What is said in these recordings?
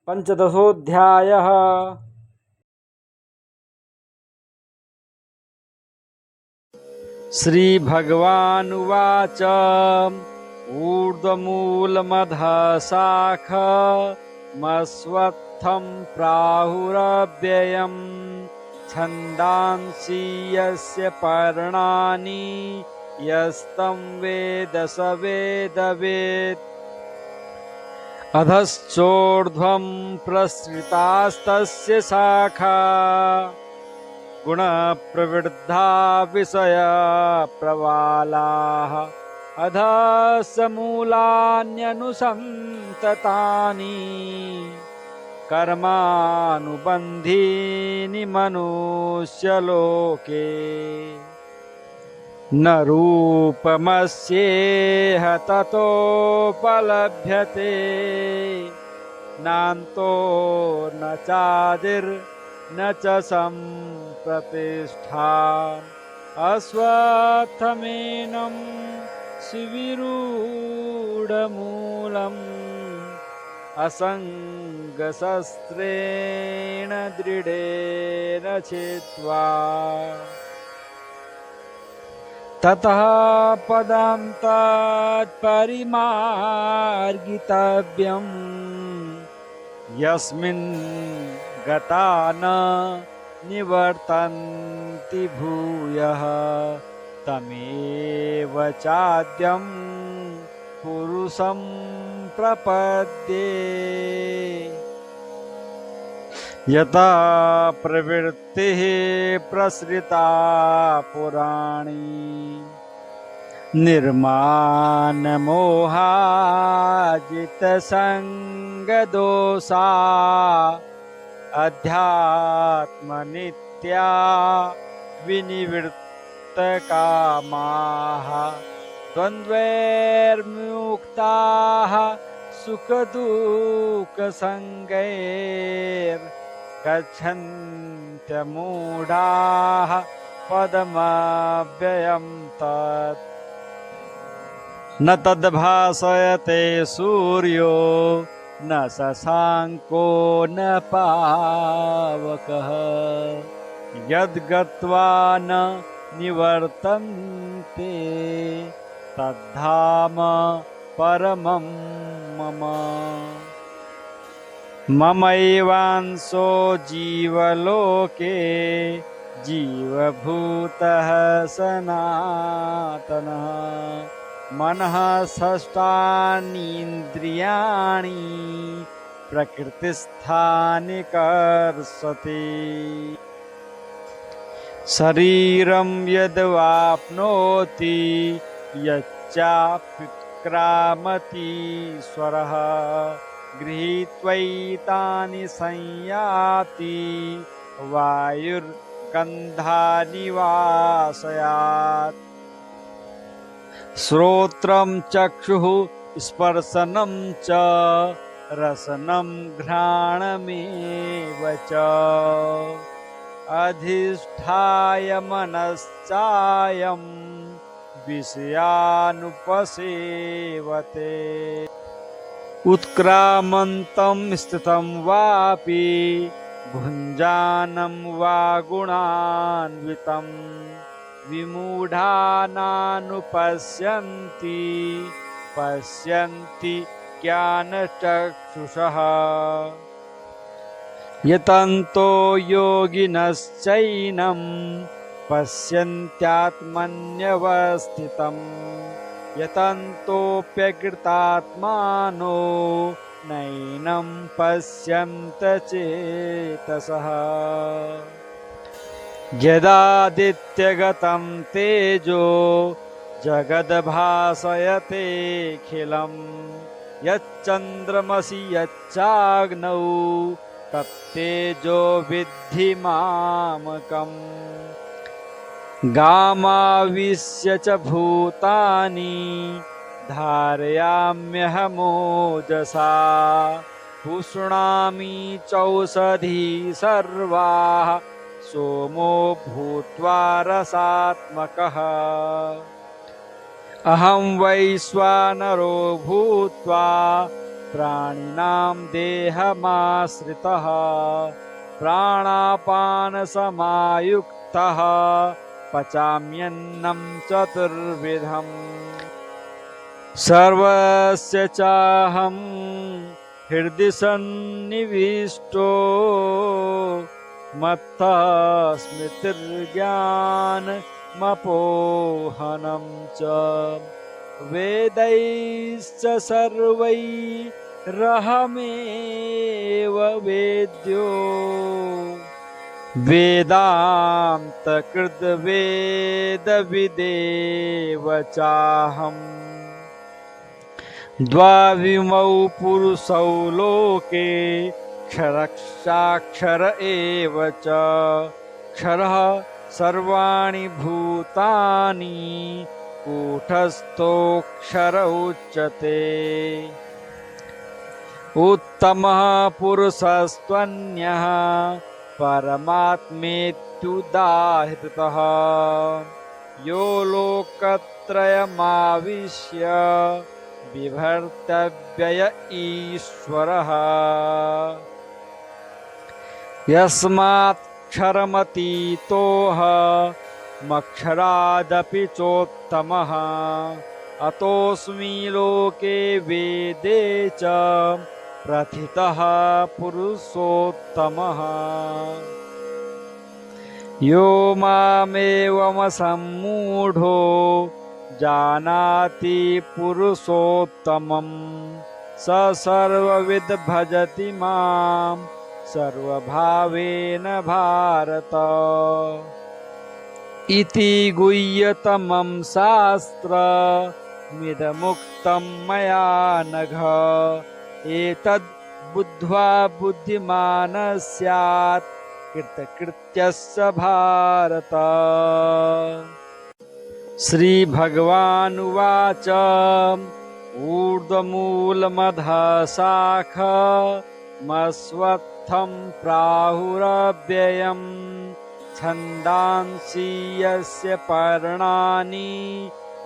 पंचदशोऽध्यायः। श्रीभगवानुवाच ऊर्ध्वमूलमधः शाखमस्वत्थं प्राहुरव्ययम् छन्दांसि यस्य पर्णानि यस्तं वेद स वेदवित्। अधश्चोर्ध्वं प्रसृतास्तस्य शाखा गुणप्रवृद्धा विषयप्रवालाः अधः मूलान्यनुसन्ततानि कर्मानुबन्धीनि मनुष्यलोके। न रूपमस्येह ततोपलभ्यते नान्तो न चादिर्न च सम्प्रतिष्ठा। अश्वत्थमेनं सुविरूढमूलम् असङ्गशस्त्रेण दृढेन छित्त्वा ततः पदान्तात् परिमार्गितव्यम् यस्मिन् गता न निवर्तन्ति भूयः तमेव चाद्यं पुरुषं प्रपद्ये। यथा प्रवृत्तिः प्रसृता पुराणी निर्मानमोहाजितसङ्गदोषा अध्यात्मनित्या विनिवृत्तकामाः द्वन्द्वैर्मुक्ताः सुखदुःखसङ्गैर्गच्छन्त्यमूढाः पदमव्ययं तत्। न तद्भासयते सूर्यो न शशाङ्को न पावकः यद्गत्वा न निवर्तन्ते तद्धाम परमं मम। ममैवांशो जीवलोके जीवभूतः सनातनः मनः षष्ठानीन्द्रियाणि प्रकृतिस्थानि कर्षति। शरीरं यद्वाप्नोति यच्चाप्युत्क्रामतीश्वरः गृहीत्वैतानि संयाति वायुर्गन्धानि वाशयात्। श्रोत्रं चक्षुः स्पर्शनं च रसनं घ्राणमेव च अधिष्ठाय मनश्चायं विषयानुपसेवते। उत्क्रामन्तं स्थितं वापि भुञ्जानं वा गुणान्वितं विमूढानानुपश्यन्ति पश्यन्ति ज्ञानचक्षुषः। यतन्तो योगिनश्चैनं पश्यन्त्यात्मन्यवस्थितं यतन्तोऽप्यकृतात्मानो नैनं पश्यन्त चेतसः। यदादित्यगतं तेजो जगद्भासयतेऽखिलं यच्चन्द्रमसि यच्चाग्नौ तत्तेजो विद्धि मामकम्। गामाविश्य च भूतानि धारयाम्यहमोजसा पुष्णामि चौषधी सर्वाः सोमो भूत्वा रसात्मकः। अहं वैश्वानरो भूत्वा प्राणिनां देहमाश्रितः प्राणापानसमायुक्तः पचाम्यन्नं चतुर्विधम् सर्वस्य चाहं हृदि सन्निविष्टो मत्तः स्मृतिर्ज्ञानमपोहनं च वेदैश्च सर्वैरहमेव वेद्यो वेदान्तकृद्वेदविदेव चाहम् द्वाविमौ पुरुषौ लोके क्षरक्षाक्षर एव च क्षरः सर्वाणि भूतानि कूटस्थोऽक्षर उच्यते उत्तमः पुरुषस्त्वन्यः परमात्मेत्युदाहृतः यो लोकत्रयमाविश्य बिभर्त्यव्यय ईश्वरः यस्मात्क्षरमतीतोऽहमक्षरादपि चोत्तमः अतोऽस्मि लोके वेदे च प्रथितः पुरुषोत्तमः यो मामेवमसम्मूढो जानाति पुरुषोत्तमं स सर्वविद् भजति मां सर्वभावेन भारत इति गुह्यतमं शास्त्रमिदमुक्तं मया नघ एतद् बुद्ध्वा बुद्धिमानः स्यात् कृतकृत्यस्य भारत श्रीभगवानुवाच ऊर्ध्वमूलमधः शाखमस्वत्थं प्राहुरव्ययम् छन्दांसि यस्य पर्णानि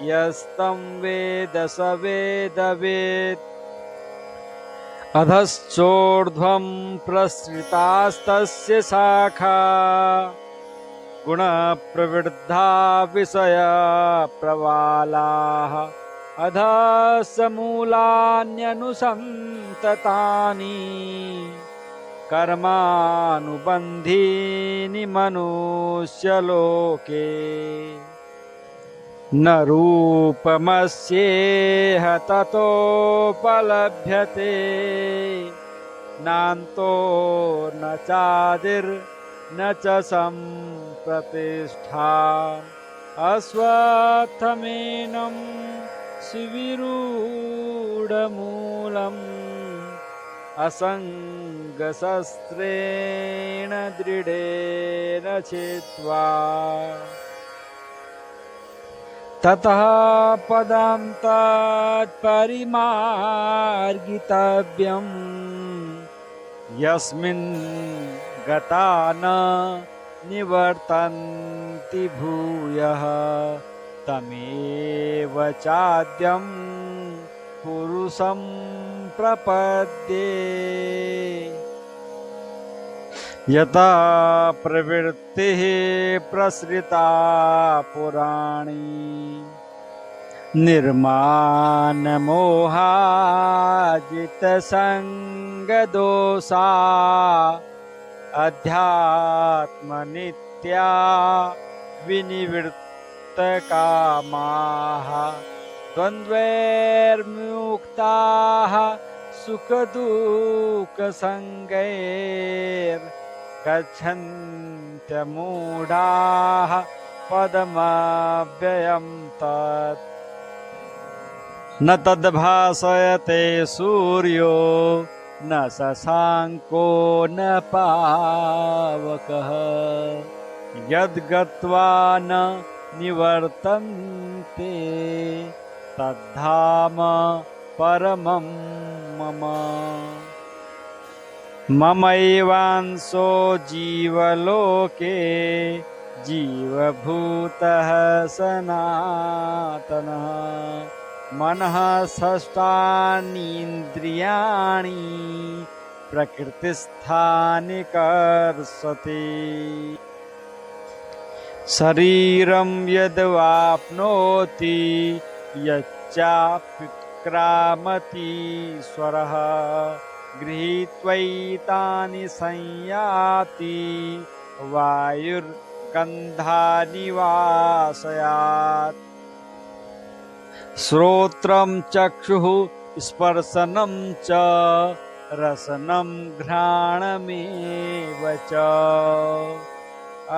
यस्तं वेद स वेदवेत् अधश्चोर्ध्वं प्रसृतास्तस्य शाखा गुणप्रवृद्धा विषयप्रवालाः अधश्च मूलान्यनुसन्ततानि कर्मानुबन्धीनि मनुष्यलोके न रूपमस्येह ततोपलभ्यते नान्तो न चादिर्न च सम्प्रतिष्ठा अश्वत्थमेनं शिविरूढमूलम् असङ्गशस्त्रेण दृढेन छित्त्वा ततः पदं तत्परिमार्गितव्यम् यस्मिन् गता न निवर्तन्ति भूयः तमेव चाद्यं पुरुषं प्रपद्ये यथा प्रवृत्तिः प्रसृता पुराणी निर्मानमोहाजितसङ्गदोषा अध्यात्मनित्या विनिवृत्तकामाः द्वन्द्वैर्मुक्ताः सुखदुःखसङ्गैर्गच्छन्त्यमूढाः पदमव्ययं तत् न तद्भासयते सूर्यो न शशाङ्को न पावकः यद्गत्वा न निवर्तन्ते तद्धाम परमं मम ममैवांशो जीवलोके जीवभूतः सनातनः मनः षष्ठानीन्द्रियाणि प्रकृतिस्थानि कर्षति शरीरं यद्वाप्नोति यच्चाप्युत्क्रामतीश्वरः गृहीत्वैतानि संयाति वायुर्गन्धानि वाशयात् श्रोत्रं चक्षुः स्पर्शनं च रसनं घ्राणमेव च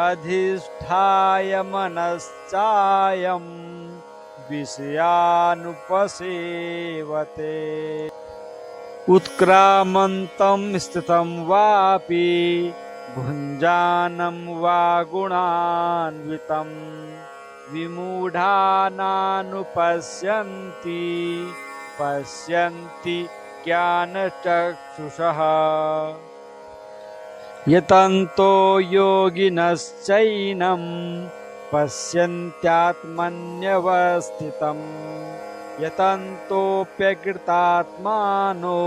अधिष्ठाय मनश्चायं विषयानुपसेवते उत्क्रामन्तं स्थितं वापि भुञ्जानं वा गुणान्वितं विमूढानानुपश्यन्ति पश्यन्ति ज्ञानचक्षुषः यतन्तो योगिनश्चैनं पश्यन्त्यात्मन्यवस्थितं यतन्तोऽप्यकृतात्मानो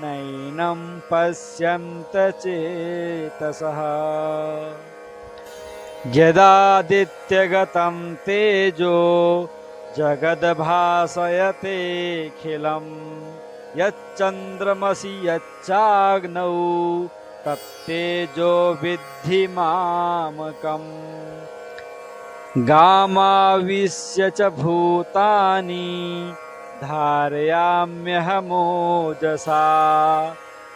नैनं पश्यन्त चेतसः यदादित्यगतं तेजो जगद्भासयतेऽखिलं यच्चन्द्रमसि यच्चाग्नौ तत्तेजो विद्धि मामकम् गामाविश्य च भूतानि धारयाम्यहमोजसा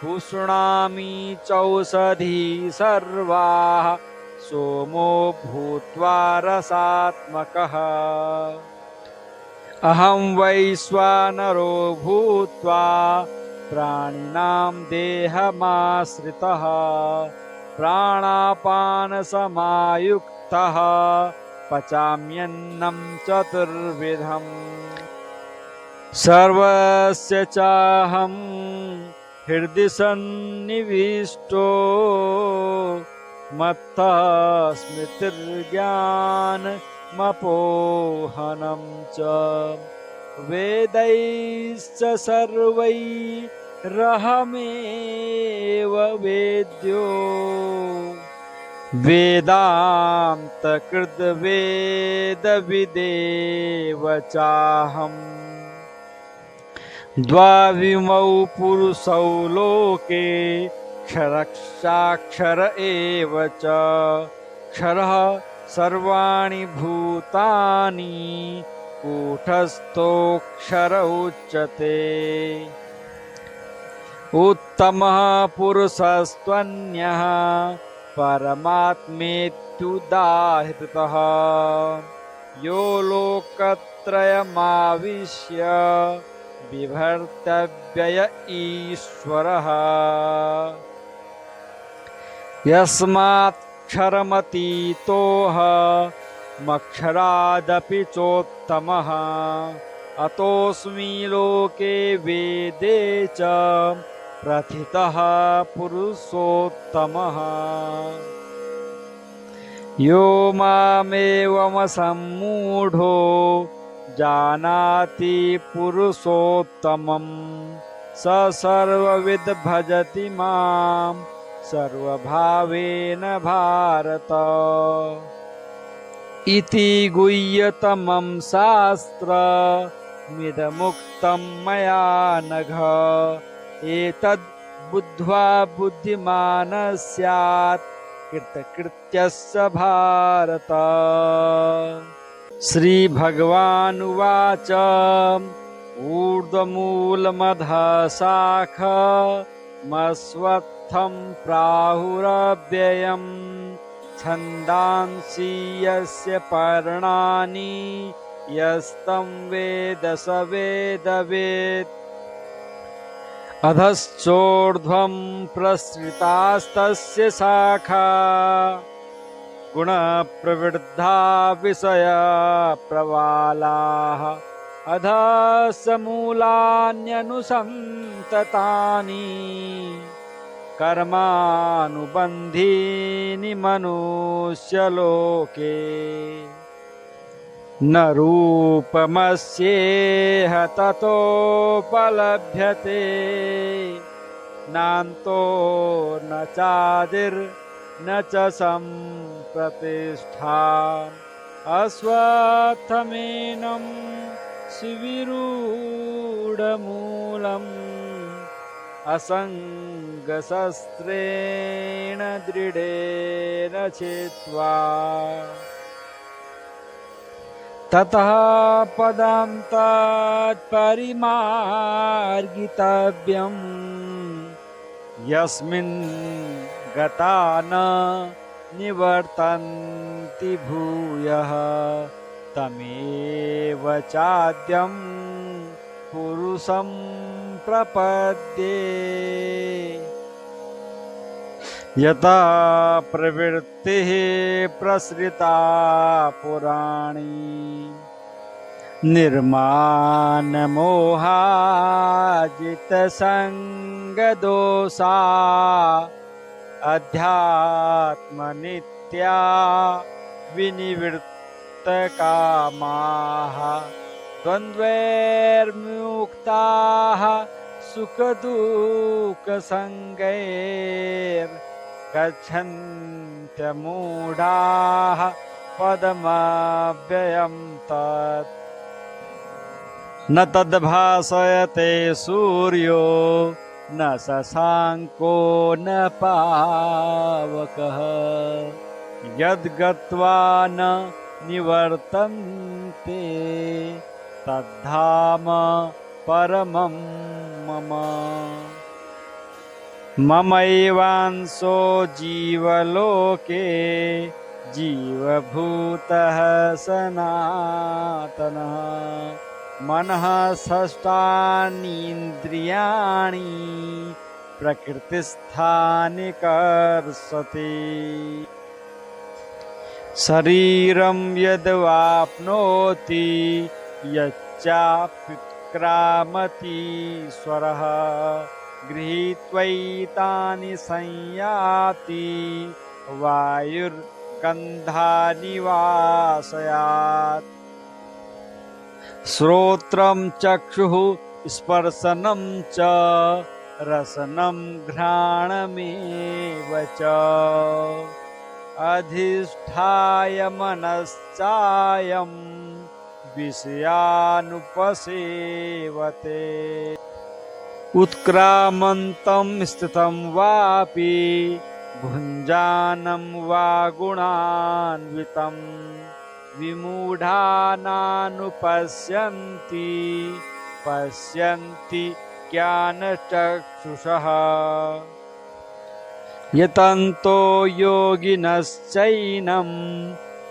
पुष्णामि चौषधी सर्वाः सोमो भूत्वा रसात्मकः अहं वैश्वानरो भूत्वा प्राणिनां देहमाश्रितः प्राणापानसमायुक्तः पचाम्यन्नं चतुर्विधम् सर्वस्य चाहं हृदि सन्निविष्टो मत्तः स्मृतिर्ज्ञानमपोहनं च वेदैश्च सर्वैरहमेव वेद्यो वेदान्तकृद्वेदविदेव चाहम् द्वाविमौ पुरुषौ लोके क्षरक्षाक्षर एव च क्षरः सर्वाणि भूतानि कूटस्थोऽक्षर उच्यते उत्तमः पुरुषस्त्वन्यः परमात्मेत्युदाहृतः यो लोकत्रयमाविश्य बिभर्त्यव्यय ईश्वरः यस्मात्क्षरमतीतोऽहमक्षरादपि चोत्तमः अतोऽस्मि लोके वेदे च प्रथितः पुरुषोत्तमः यो मामेवमसम्मूढो जानाति पुरुषोत्तमं स सर्वविद् भजति मां सर्वभावेन भारत इति गुह्यतमं शास्त्रमिदमुक्तं मया नघ एतद् बुद्ध्वा बुद्धिमानः स्यात् कृतकृत्यस्य भारत श्री भगवानुवाच ऊर्ध्वमूलमधः शाखमस्वत्थं प्राहुरव्ययम् छन्दांसि यस्य पर्णानि यस्तं वेद स वेदवेत् अधश्चोर्ध्वं प्रसृतास्तस्य शाखा गुणप्रवृद्धा विषयप्रवालाः अधः मूलान्यनुसन्ततानि कर्मानुबन्धीनि मनुष्यलोके न रूपमस्येह ततोपलभ्यते नान्तो न चादिर्न च सम्प्रतिष्ठा अस्वत्थमेनं शिविरूढमूलम् असङ्गशस्त्रेण दृढेन छित्त्वा ततः पदान्तात् परिमार्गितव्यम् यस्मिन् गता न निवर्तन्ति भूयः तमेव चाद्यं पुरुषं प्रपद्ये यथा प्रवृत्तिः प्रसृता पुराणी निर्मानमोहाजितसङ्गदोषा अध्यात्मनित्या विनिवृत्तकामाः द्वन्द्वैर्मुक्ताः सुखदुःखसङ्गैर्गच्छन्त्यमूढाः पदमव्ययं तत् न तद्भासयते सूर्यो न शशाङ्को न पावकः यद्गत्वा न निवर्तन्ते तद्धाम परमं मम ममैवांशो जीवलोके जीवभूतः सनातनः मनः षष्ठानीन्द्रियाणि प्रकृतिस्थानि कर्षति शरीरं यद्वाप्नोति यच्चाप्युत्क्रामतीश्वरः गृहीत्वैतानि संयाति वायुर्गन्धानि वाशयात् श्रोत्रं चक्षुः स्पर्शनं च रसनं घ्राणमेव च अधिष्ठाय मनश्चायं विषयानुपसेवते उत्क्रामन्तं स्थितं वापि भुञ्जानं वा गुणान्वितं विमूढानानुपश्यन्ति पश्यन्ति ज्ञानचक्षुषः यतन्तो योगिनश्चैनं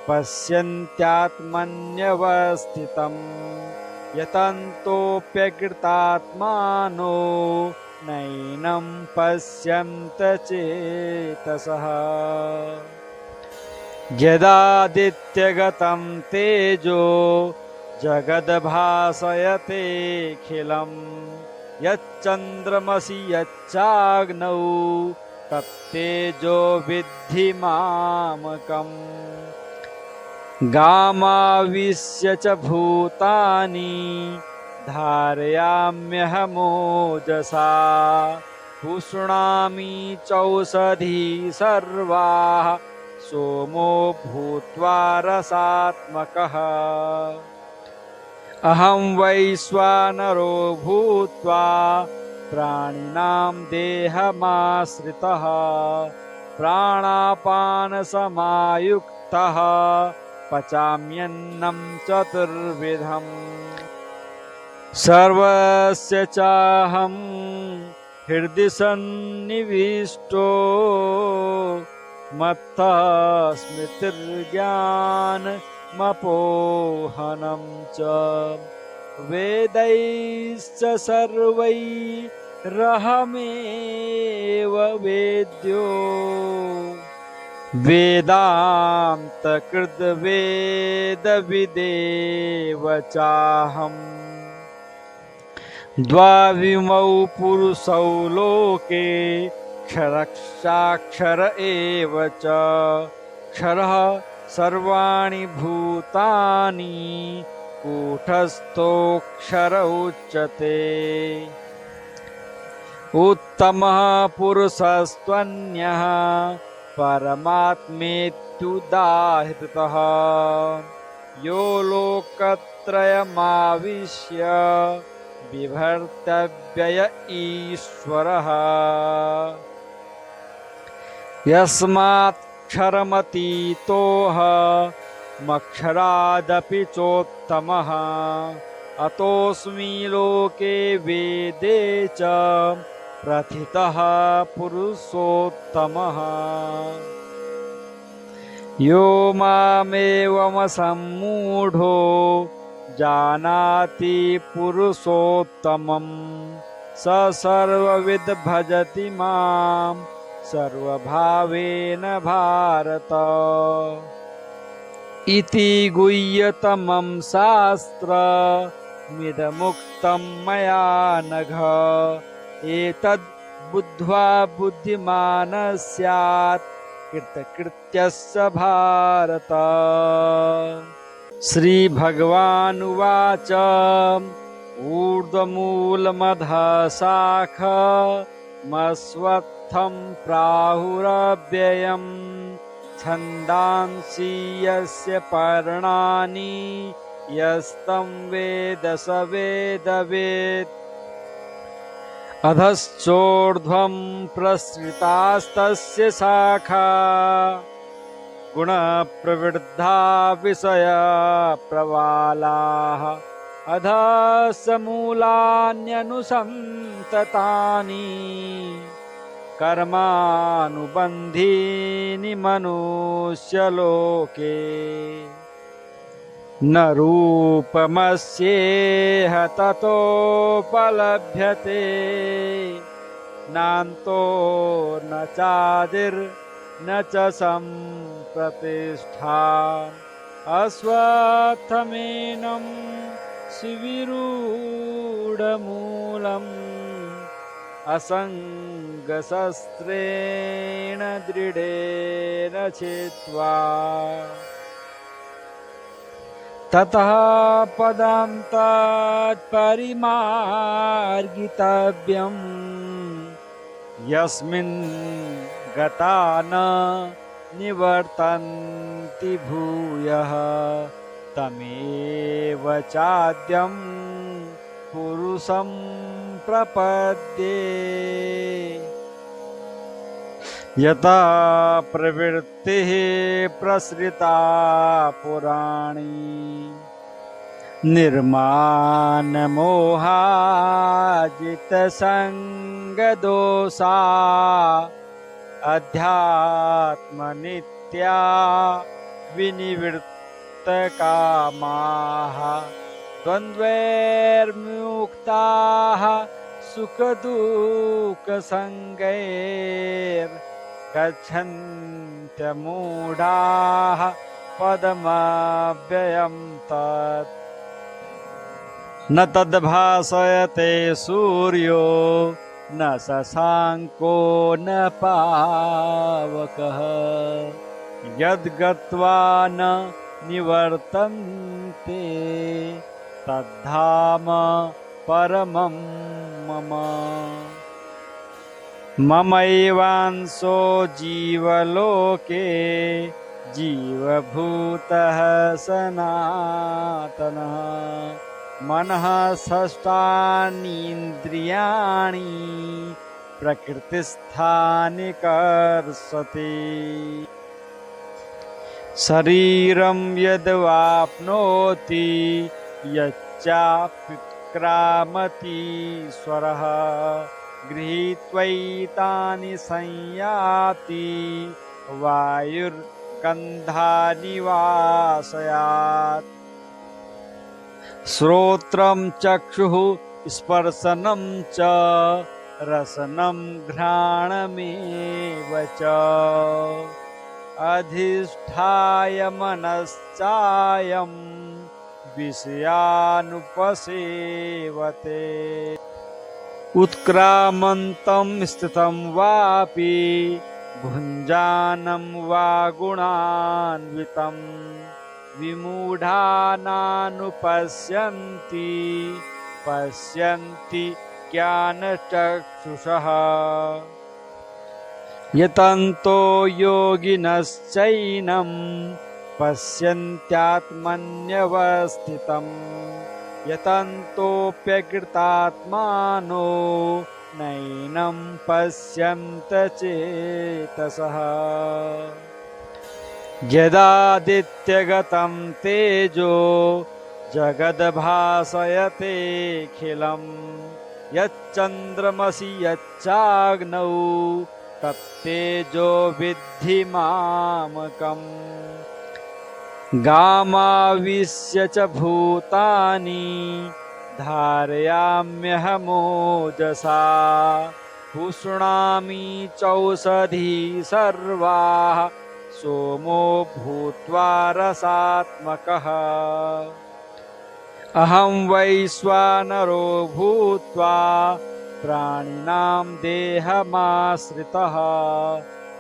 पश्यन्त्यात्मन्यवस्थितं यतन्तोऽप्यकृतात्मानो नैनं पश्यन्त चेतसः यदादित्यगतं तेजो जगद्भासयतेऽखिलं यच्चन्द्रमसि यच्चाग्नौ तत्तेजो विद्धि मामकम् गामाविश्य च भूतानि धारयाम्यहमोजसा पुष्णामि चौषधी सर्वाः सोमो भूत्वा रसात्मकः अहं वैश्वानरो भूत्वा प्राणिनां देहमाश्रितः प्राणापानसमायुक्तः पचाम्यन्नं चतुर्विधम् सर्वस्य चाहं हृदि सन्निविष्टो मत्तः स्मृतिर्ज्ञानमपोहनं च वेदैश्च सर्वैरहमेव वेद्यो वेदान्तकृद्वेदविदेव चाहम् द्वाविमौ पुरुषौ लोके क्षरक्षाक्षर एव च क्षरः सर्वाणि भूतानि कूटस्थोऽक्षर उच्यते। उत्तमः पुरुषस्त्वन्यः परमात्मेत्युदाहृतः यो लोकत्रयमाविश्य बिभर्त्यव्यय ईश्वरः। यस्मात्क्षरमतीतोऽहमक्षरादपि चोत्तमः अतोऽस्मि लोके वेदे च प्रथितः पुरुषोत्तमः। यो मामेवमसम्मूढो जानाति पुरुषोत्तमं स सर्वविद् भजति मां सर्वभावेन भारत। इति गुह्यतमं शास्त्रमिदमुक्तं मया नघ एतद् बुद्ध्वा बुद्धिमानः स्यात् कृतकृत्यस्य भारत। श्री भगवानुवाच ऊर्ध्वमूलमधः शाखमस्वत्थं प्राहुरव्ययम् छन्दांसि यस्य पर्णानि यस्तं वेद स वेदवित्। अधश्चोर्ध्वं प्रसृतास्तस्य शाखा गुणप्रवृद्धा विषयप्रवालाः अधश्च मूलान्यनुसन्ततानि कर्मानुबन्धीनि मनुष्यलोके। न रूपमस्येह ततोपलभ्यते नान्तो न चादिर्न च सम्प्रतिष्ठा। अश्वत्थमेनं शिविरूढमूलम् असङ्गशस्त्रेण दृढेन छित्त्वा। ततः पदान्तात् परिमार्गितव्यम् यस्मिन् गता न निवर्तन्ति भूयः तमेव चाद्यं पुरुषं प्रपद्ये। यथा प्रवृत्तिः प्रसृता पुराणी निर्मानमोहाजितसङ्गदोषा अध्यात्मनित्या विनिवृत्तकामाः द्वन्द्वैर्मुक्ताः सुखदुःखसङ्गैर्गच्छन्त्यमूढाः पदमव्ययं तत्। न तद्भासयते सूर्यो न शशाङ्को न पावकः यद्गत्वा न निवर्तन्ते तद्धाम परमं मम। ममैवांशो जीवलोके जीवभूतः सनातनः मनः षष्ठानीन्द्रियाणि प्रकृतिस्थानि कर्षति। शरीरं यद्वाप्नोति यच्चाप्युत्क्रामतीश्वरः गृहीत्वैतानि संयाति वायुर्गन्धानि वाशयात्। श्रोत्रं चक्षुः स्पर्शनं च रसनं घ्राणमेव च अधिष्ठाय मनश्चायं विषयानुपसेवते। उत्क्रामन्तं स्थितं वापि भुञ्जानं वा गुणान्वितं विमूढानानुपश्यन्ति पश्यन्ति ज्ञानचक्षुषः यतन्तो योगिनश्चैनं पश्यन्त्यात्मन्यवस्थितं यतन्तोऽप्यकृतात्मानो नैनं पश्यन्त चेतसः यदादित्यगतं तेजो जगद्भासयतेऽखिलं यच्चन्द्रमसि यच्चाग्नौ तत्तेजो विद्धि मामकम् गामाविश्य च भूतानि धारयाम्यहमोजसा पुष्णामि चौषधी सर्वाः सोमो भूत्वा रसात्मकः अहं वैश्वानरो भूत्वा प्राणिनां देहमाश्रितः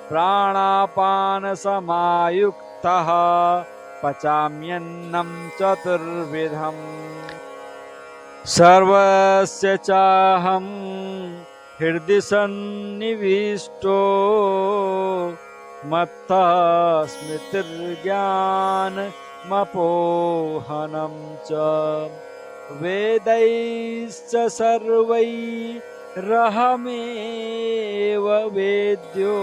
प्राणापानसमायुक्तः पचाम्यन्नं चतुर्विधम् सर्वस्य चाहं हृदि सन्निविष्टो मत्तः स्मृतिर्ज्ञानमपोहनं च वेदैश्च सर्वैरहमेव वेद्यो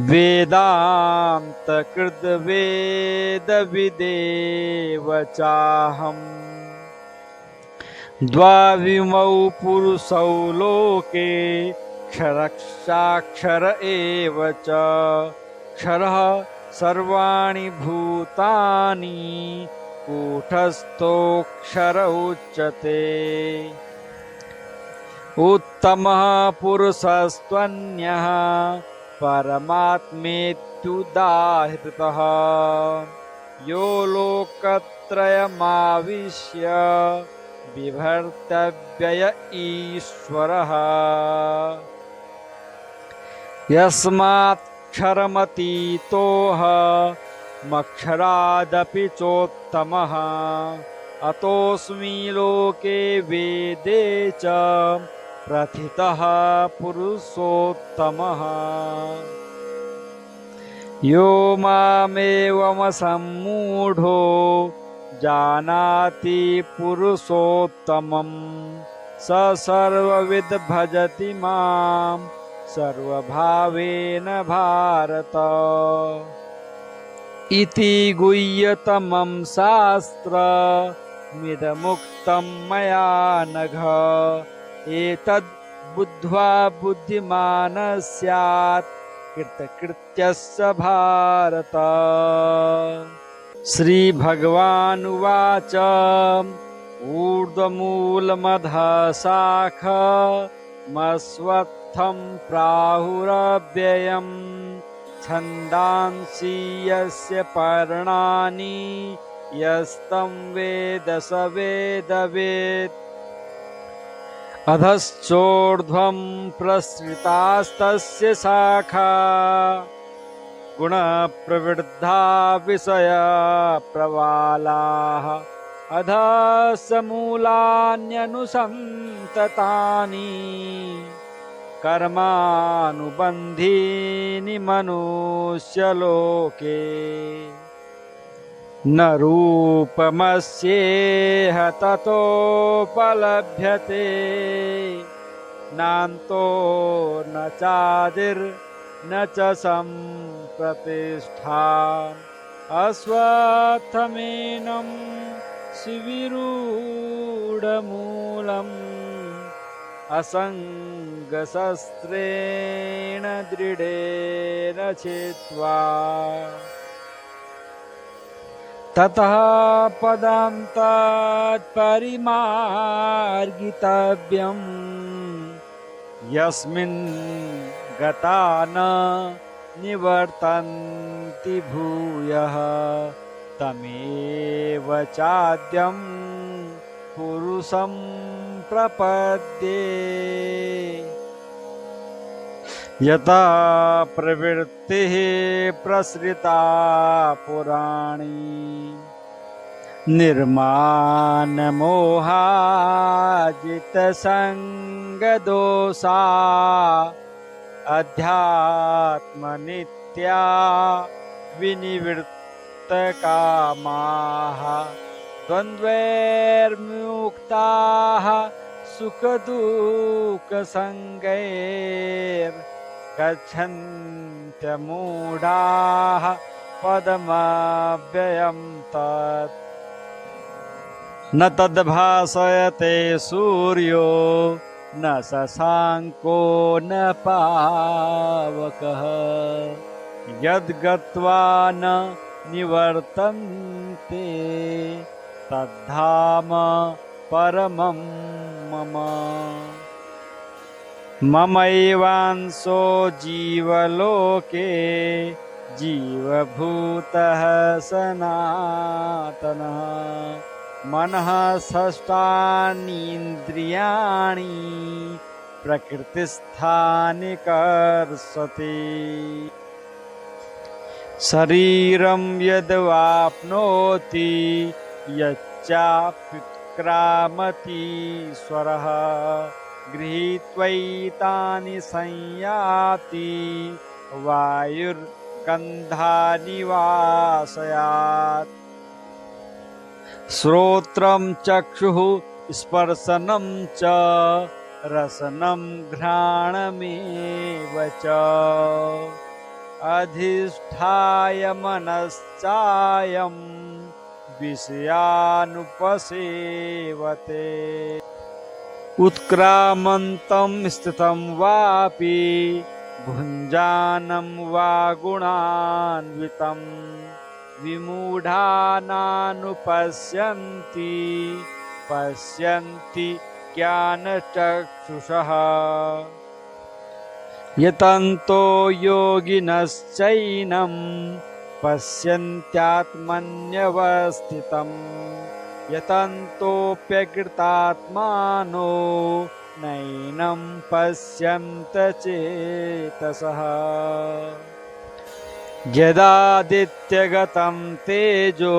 वेदान्तकृद्वेदविदेव चाहम् द्वाविमौ पुरुषौ लोके क्षरक्षाक्षर एव च क्षरः सर्वाणि भूतानि कूटस्थोऽक्षर उच्यते उत्तमः पुरुषस्त्वन्यः परमात्मेत्युदाहृतः यो लोकत्रयमाविश्य बिभर्त्यव्यय ईश्वरः यस्मात्क्षरमतीतोऽहमक्षरादपि चोत्तमः अतोऽस्मि लोके वेदे च प्रथितः पुरुषोत्तमः यो मामेवमसम्मूढो जानाति पुरुषोत्तमं स सर्वविद् भजति मां सर्वभावेन भारत इति गुह्यतमं शास्त्रमिदमुक्तं मया नघ एतद् बुद्ध्वा बुद्धिमानः स्यात् कृतकृत्यस्य भारत श्रीभगवानुवाच ऊर्ध्वमूलमधः शाखमस्वत्थं प्राहुरव्ययम् छन्दांसि यस्य पर्णानि यस्तं वेद स वेदवेत् अधश्चोर्ध्वं प्रसृतास्तस्य शाखा गुणप्रवृद्धा विषयप्रवालाः अधः मूलान्यनुसन्ततानि कर्मानुबन्धीनि मनुष्यलोके न रूपमस्येह ततोपलभ्यते नान्तो न चादिर्न च सम्प्रतिष्ठा अश्वत्थमेनं शिविरूढमूलम् असङ्गशस्त्रेण दृढेन छित्त्वा ततः पदान्तात् परिमार्गितव्यम् यस्मिन् गता न निवर्तन्ति भूयः तमेव चाद्यं पुरुषं प्रपद्ये यथा प्रवृत्तिः प्रसृता पुराणी निर्मानमोहाजितसङ्गदोषा अध्यात्मनित्या विनिवृत्तकामाः द्वन्द्वैर्मुक्ताः सुखदुःखसङ्गैर्गच्छन्त्यमूढाः पदमव्ययं तत् न तद्भासयते सूर्यो न शशाङ्को न पावकः यद्गत्वा न निवर्तन्ते तद्धाम परमं मम ममैवांशो जीवलोके जीवभूतः सनातनः मनः षष्ठानीन्द्रियाणि प्रकृतिस्थानि कर्षति शरीरं यद्वाप्नोति यच्चाप्युत्क्रामतीश्वरः गृहीत्वैतानि संयाति वायुर्गन्धानि वाशयात् श्रोत्रं चक्षुः स्पर्शनं च रसनं घ्राणमेव च अधिष्ठाय मनश्चायं विषयानुपसेवते उत्क्रामन्तं स्थितं वापि भुञ्जानं वा गुणान्वितं विमूढानानुपश्यन्ति पश्यन्ति ज्ञानचक्षुषः यतन्तो योगिनश्चैनं पश्यन्त्यात्मन्यवस्थितं यतन्तोऽप्यकृतात्मानो नैनं पश्यन्त चेतसः यदादित्यगतं तेजो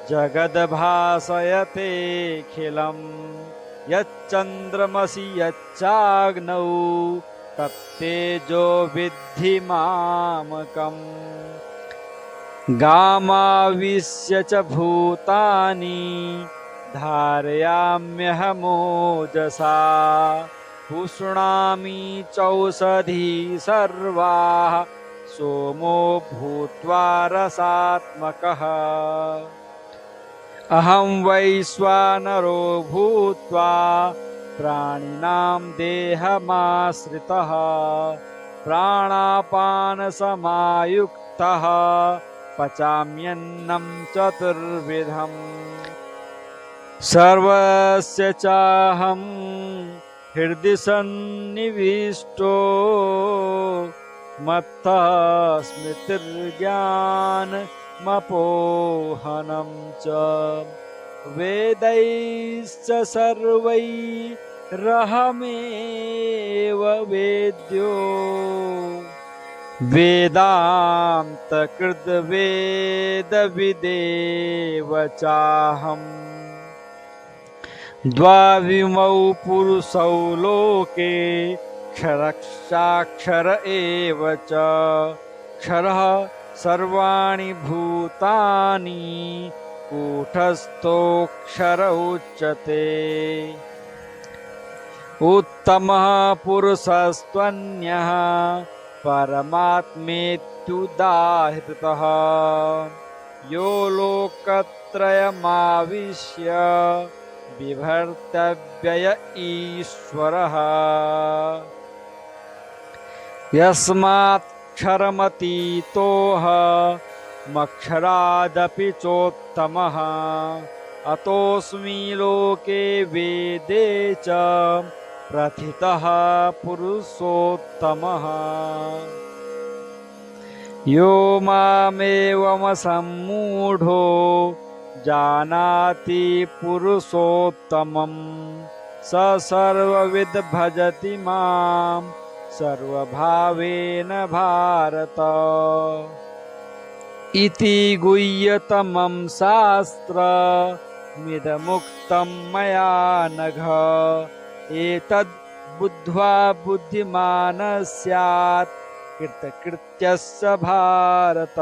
जगद्भासयतेऽखिलं यच्चन्द्रमसि यच्चाग्नौ तत्तेजो विद्धि मामकम् गामाविश्य च भूतानि धारयाम्यहमोजसा पुष्णामि चौषधी सर्वाः सोमो भूत्वा रसात्मकः अहं वैश्वानरो भूत्वा प्राणिनां देहमाश्रितः प्राणापानसमायुक्तः पचाम्यन्नं चतुर्विधम् सर्वस्य चाहं हृदि सन्निविष्टो मत्तः स्मृतिर्ज्ञानमपोहनं च वेदैश्च सर्वैरहमेव वेद्यो वेदान्तकृद्वेदविदेव चाहम् द्वाविमौ पुरुषौ लोके क्षरक्षाक्षर एव च क्षरः सर्वाणि भूतानि कूटस्थोऽक्षर उच्यते उत्तमः पुरुषस्त्वन्यः परमात्मेत्युदाहृतः यो लोकत्रयमाविश्य बिभर्त्यव्यय ईश्वरः यस्मात्क्षरमतीतोऽहमक्षरादपि चोत्तमः अतोऽस्मि लोके वेदे च प्रथितः पुरुषोत्तमः यो मामेवमसम्मूढो जानाति पुरुषोत्तमं स सर्वविद् भजति मां सर्वभावेन भारत। इति गुह्यतमं शास्त्रमिदमुक्तं मया नघ। एतद् बुद्ध्वा बुद्धिमान् स्यात् कृतकृत्यस्य भारत।